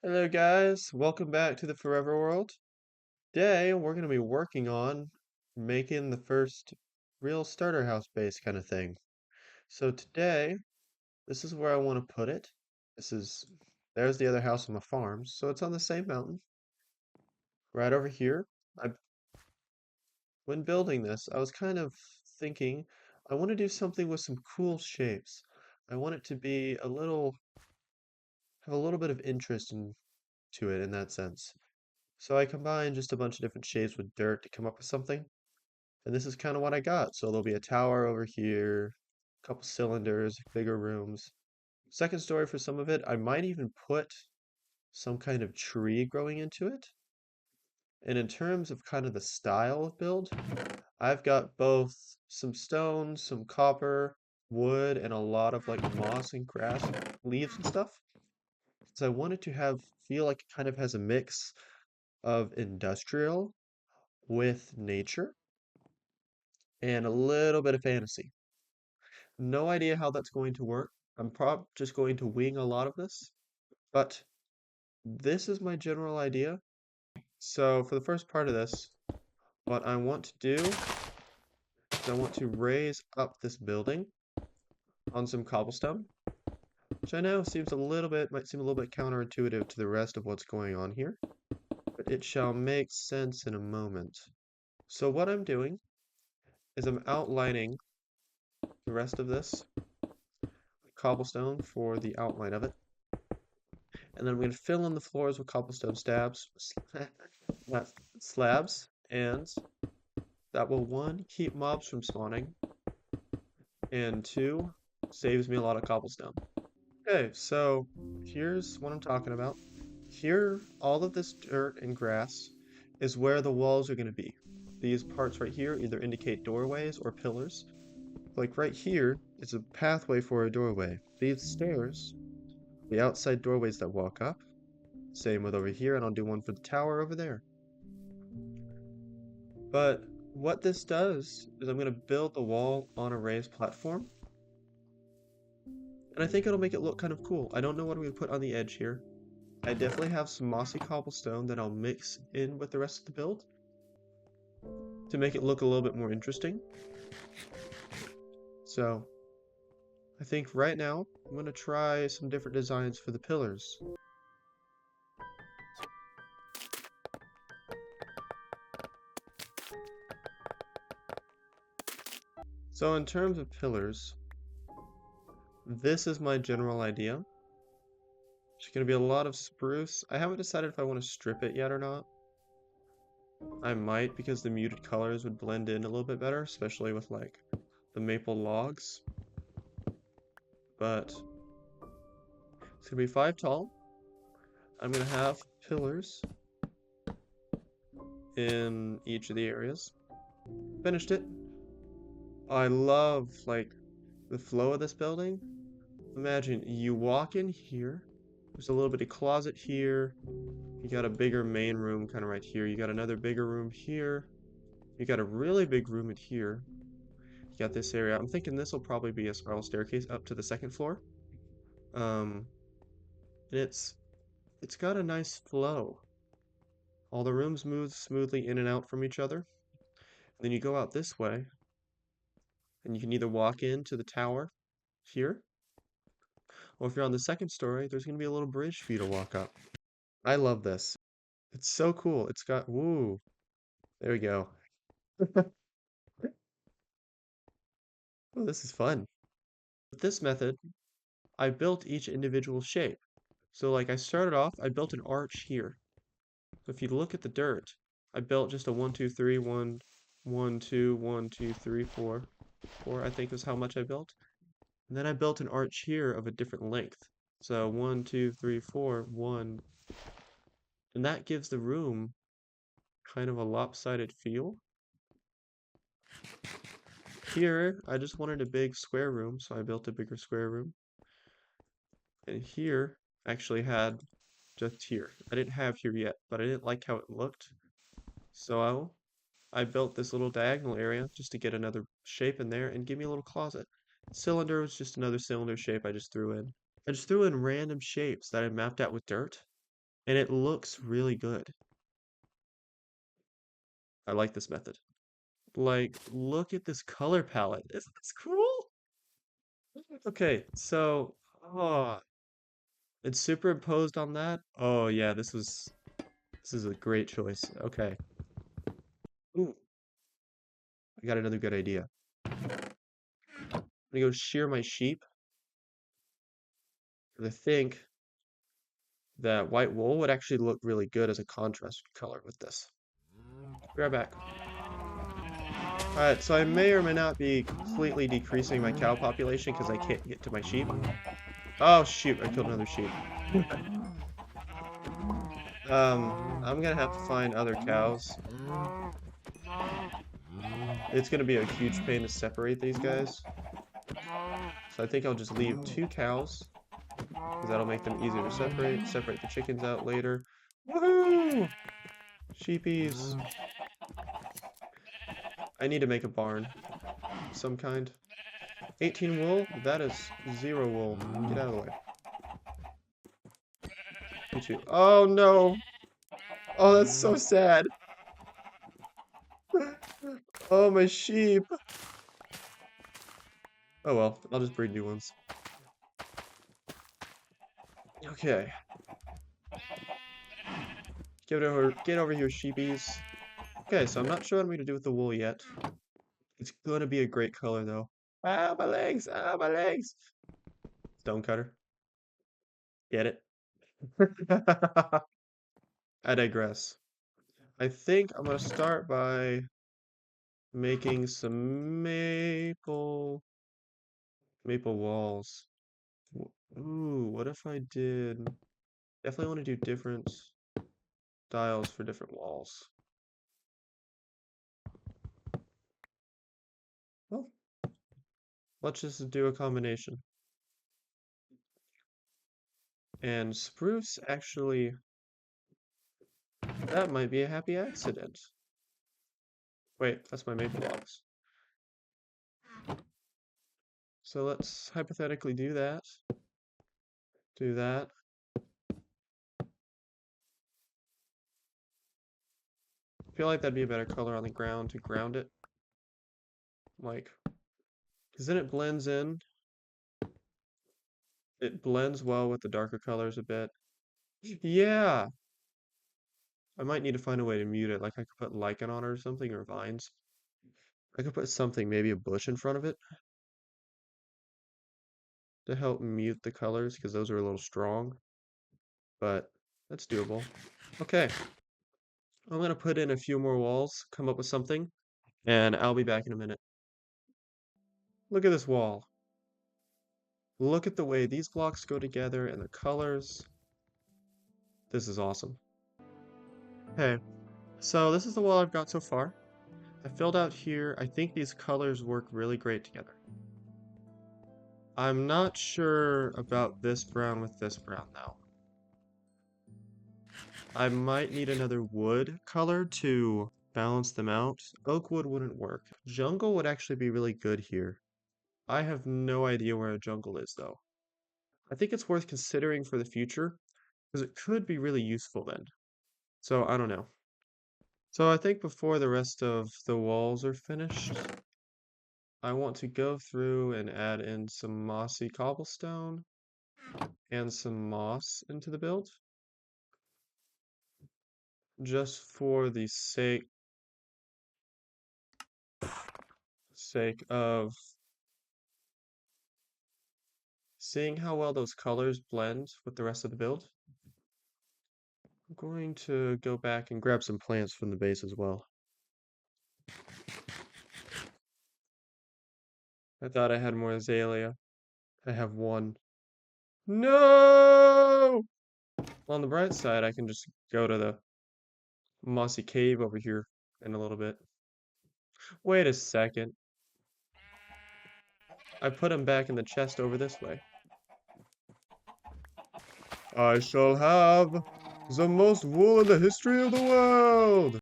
Hello guys, welcome back to the Forever World. Today we're going to be working on making the first real starter house base kind of thing. So today, this is where I want to put it. There's the other house on the farm, so it's on the same mountain, right over here. I, when building this, I was kind of thinking I want to do something with some cool shapes. I want it to be have a little bit of interest to it in that sense. So I combined just a bunch of different shapes with dirt to come up with something. And this is kind of what I got. So there'll be a tower over here, a couple cylinders, bigger rooms. Second story for some of it, I might even put some kind of tree growing into it. And in terms of kind of the style of build, I've got both some stone, some copper, wood, and a lot of like moss and grass, leaves and stuff. So I wanted to feel like it kind of has a mix of industrial with nature and a little bit of fantasy. No idea how that's going to work. I'm prob just going to wing a lot of this, but this is my general idea. So for the first part of this, what I want to do is I want to raise up this building on some cobblestone, which I know might seem a little bit counterintuitive to the rest of what's going on here, but it shall make sense in a moment. So what I'm doing is I'm outlining the rest of this cobblestone for the outline of it. And then I'm going to fill in the floors with cobblestone not slabs, and that will one, keep mobs from spawning, and two, saves me a lot of cobblestone. Okay, so here's what I'm talking about. Here, all of this dirt and grass is where the walls are going to be. These parts right here either indicate doorways or pillars. Like right here is a pathway for a doorway. These stairs, the outside doorways that walk up. Same with over here, and I'll do one for the tower over there. But what this does is I'm going to build the wall on a raised platform. And I think it'll make it look kind of cool. I don't know what I'm going to put on the edge here. I definitely have some mossy cobblestone that I'll mix in with the rest of the build to make it look a little bit more interesting. So I think right now I'm going to try some different designs for the pillars. So in terms of pillars, this is my general idea. There's going to be a lot of spruce. I haven't decided if I want to strip it yet or not. I might because the muted colors would blend in a little bit better, especially with like the maple logs. But it's gonna be 5 tall. I'm gonna have pillars in each of the areas. Finished it. I love like the flow of this building. Imagine you walk in here. There's a little bit of closet here. You got a bigger main room kind of right here. You got another bigger room here. You got a really big room in here. You got this area. I'm thinking this will probably be a spiral staircase up to the second floor. Um, and it's got a nice flow. All the rooms move smoothly in and out from each other. And then you go out this way, and you can either walk into the tower here, or if you're on the second story, there's going to be a little bridge for you to walk up. I love this. It's so cool. It's got, woo, there we go. Oh, this is fun. With this method, I built each individual shape. So like I started off, I built an arch here. So if you look at the dirt, I built just a 1, 2, 3, 1, 1, 2, 1, 2, 3, 4. 4, I think is how much I built. And then I built an arch here of a different length. So 1, 2, 3, 4, 1. And that gives the room kind of a lopsided feel. Here, I just wanted a big square room, so I built a bigger square room. And here, actually had just here. I didn't have here yet, but I didn't like how it looked. So I built this little diagonal area just to get another shape in there and give me a little closet. Cylinder was just another cylinder shape I just threw in. I just threw in random shapes that I mapped out with dirt. and it looks really good. I like this method. Like, look at this color palette. Isn't this cool? Okay, so, oh, it's superimposed on that. Oh yeah, this is a great choice. Okay. Ooh, I got another good idea. I'm gonna go shear my sheep. 'Cause I think that white wool would actually look really good as a contrast color with this. Be right back. Alright, so I may or may not be completely decreasing my cow population because I can't get to my sheep. Oh shoot, I killed another sheep. I'm gonna have to find other cows. It's gonna be a huge pain to separate these guys. So I think I'll just leave 2 cows, because that'll make them easier to separate the chickens out later. Woohoo! Sheepies. I need to make a barn of some kind. 18 wool? That is 0 wool. Get out of the way. You too. Oh no! Oh, that's so sad. Oh, my sheep. Oh well, I'll just breed new ones. Okay. Get over here, sheepies. Okay, so I'm not sure what I'm going to do with the wool yet. It's going to be a great color, though. Ah, my legs! Ah, my legs! Stonecutter. Get it? I digress. I think I'm going to start by making some maple walls. Ooh, what if I did... Definitely want to do different styles for different walls. Well, let's just do a combination. And spruce, actually, that might be a happy accident. Wait, that's my maple logs. So let's hypothetically do that. Do that. I feel like that'd be a better color on the ground to ground it. Like, because then it blends in. It blends well with the darker colors a bit. Yeah! I might need to find a way to mute it. Like I could put lichen on it or something, or vines. I could put something, maybe a bush in front of it, to help mute the colors, because those are a little strong. But that's doable. Okay. I'm gonna put in a few more walls, come up with something, and I'll be back in a minute. Look at this wall. Look at the way these blocks go together and the colors. This is awesome. Okay, so this is the wall I've got so far. I filled out here. I think these colors work really great together. I'm not sure about this brown with this brown now. I might need another wood color to balance them out. Oak wood wouldn't work. Jungle would actually be really good here. I have no idea where a jungle is though. I think it's worth considering for the future, because it could be really useful then. So I don't know. So I think before the rest of the walls are finished, I want to go through and add in some mossy cobblestone and some moss into the build. Just for the sake of seeing how well those colors blend with the rest of the build. I'm going to go back and grab some plants from the base as well. I thought I had more azalea. I have one. No! Well, on the bright side, I can just go to the mossy cave over here in a little bit. Wait a second. I put him back in the chest over this way. I shall have the most wool in the history of the world!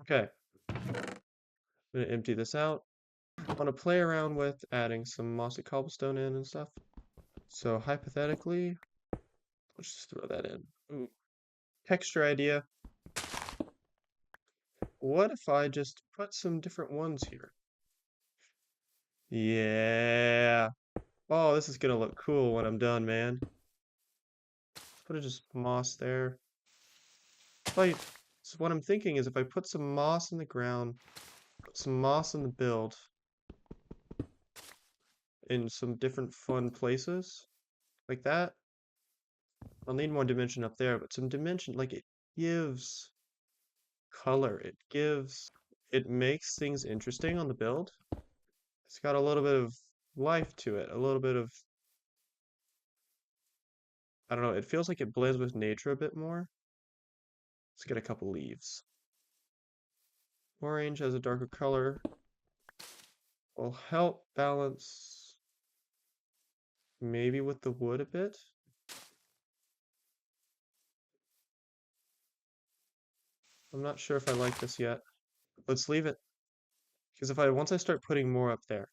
Okay. I'm gonna empty this out. I want to play around with adding some mossy cobblestone in and stuff. So hypothetically, let's just throw that in. Ooh. texture idea. What if I just put some different ones here? Yeah. Oh, this is gonna look cool when I'm done, man. Put just moss there. So what I'm thinking is if I put some moss in the ground, put some moss in the build, in some different fun places, like that, I'll need more dimension up there, but some dimension, like it gives color. It makes things interesting on the build. It's got a little bit of life to it, a little bit of, I don't know, it feels like it blends with nature a bit more. Let's get a couple leaves. Orange as a darker color will help balance maybe with the wood a bit. I'm not sure if I like this yet. Let's leave it. Because once I start putting more up there,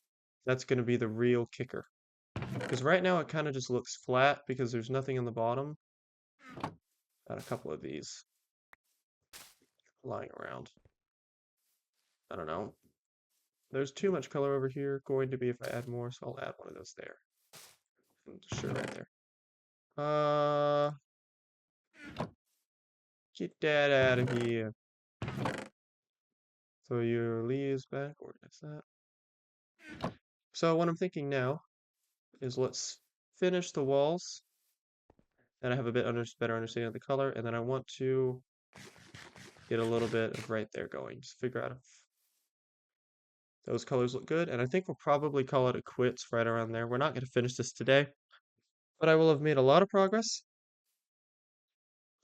that's going to be the real kicker. Because right now it kind of just looks flat because there's nothing on the bottom. Got a couple of these lying around. I don't know. There's too much color over here going to be if I add more, so I'll add one of those there. Sure, right there. Get that out of here. So your leaves back, organize that. So what I'm thinking now is let's finish the walls. And I have a better understanding of the color, and then I want to get a little bit of right there going. Just figure out if those colors look good, and I think we'll probably call it a quits right around there. We're not going to finish this today, but I will have made a lot of progress,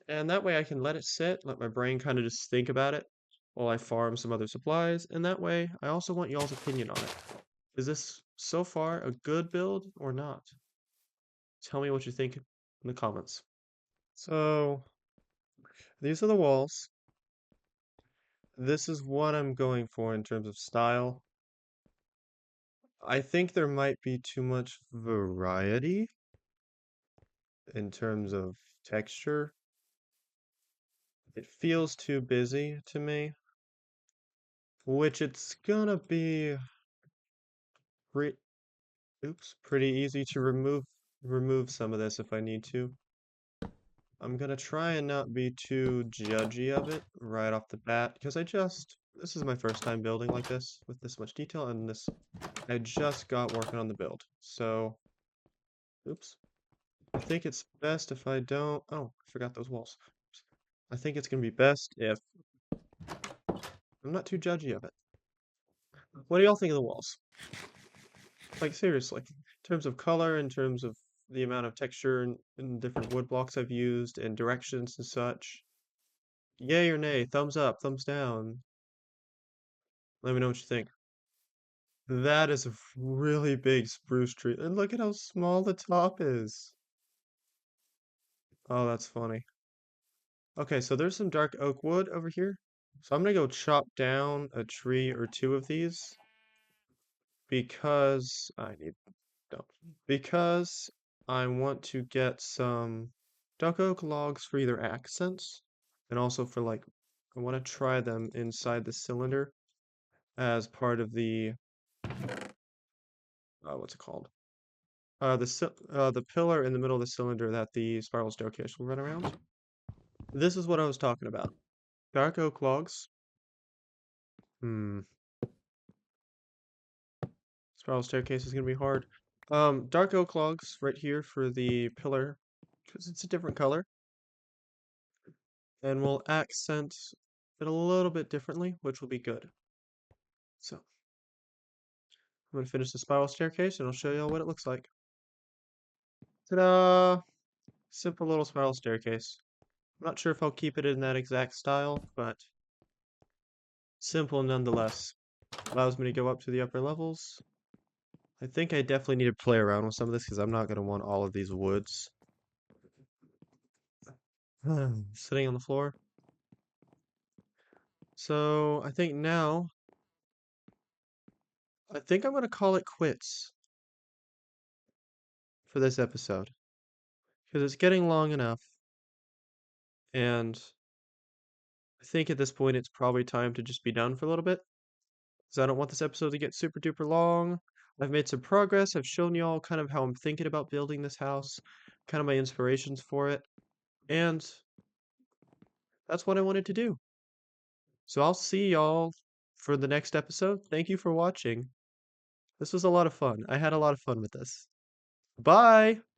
and that way I can let it sit, let my brain kind of just think about it while I farm some other supplies, and that way I also want y'all's opinion on it. Is this so far a good build or not? Tell me what you think in the comments. So, these are the walls. This is what I'm going for in terms of style. I think there might be too much variety in terms of texture. It feels too busy to me, which it's gonna be pre pretty easy to remove some of this if I need to. I'm gonna try and not be too judgy of it right off the bat because this is my first time building like this with this much detail, and I just got working on the build. So, oops. I think it's best if I don't. Oh, I forgot those walls. I think it's gonna be best if I'm not too judgy of it. What do y'all think of the walls? Like seriously, in terms of color, in terms of the amount of texture and different wood blocks I've used and directions and such. Yay or nay, thumbs up, thumbs down. Let me know what you think. That is a really big spruce tree. And look at how small the top is. Oh, that's funny. Okay, so there's some dark oak wood over here. So I'm gonna go chop down a tree or two of these because no, because I want to get some dark oak logs for either accents and also for like I want to try them inside the cylinder as part of the what's it called? The pillar in the middle of the cylinder that the spiral staircase will run around. This is what I was talking about. Dark oak logs. Hmm. Spiral staircase is gonna be hard. Dark oak logs right here for the pillar because it's a different color. And we'll accent it a little bit differently, which will be good. So, I'm going to finish the spiral staircase and I'll show you all what it looks like. Ta-da! Simple little spiral staircase. I'm not sure if I'll keep it in that exact style, but simple nonetheless. Allows me to go up to the upper levels. I think I definitely need to play around with some of this because I'm not going to want all of these woods sitting on the floor. So, I think now, I think I'm going to call it quits for this episode because it's getting long enough. And I think at this point it's probably time to just be done for a little bit, because I don't want this episode to get super duper long. I've made some progress. I've shown y'all kind of how I'm thinking about building this house, kind of my inspirations for it, and that's what I wanted to do. So I'll see y'all for the next episode. Thank you for watching. This was a lot of fun. I had a lot of fun with this. Bye!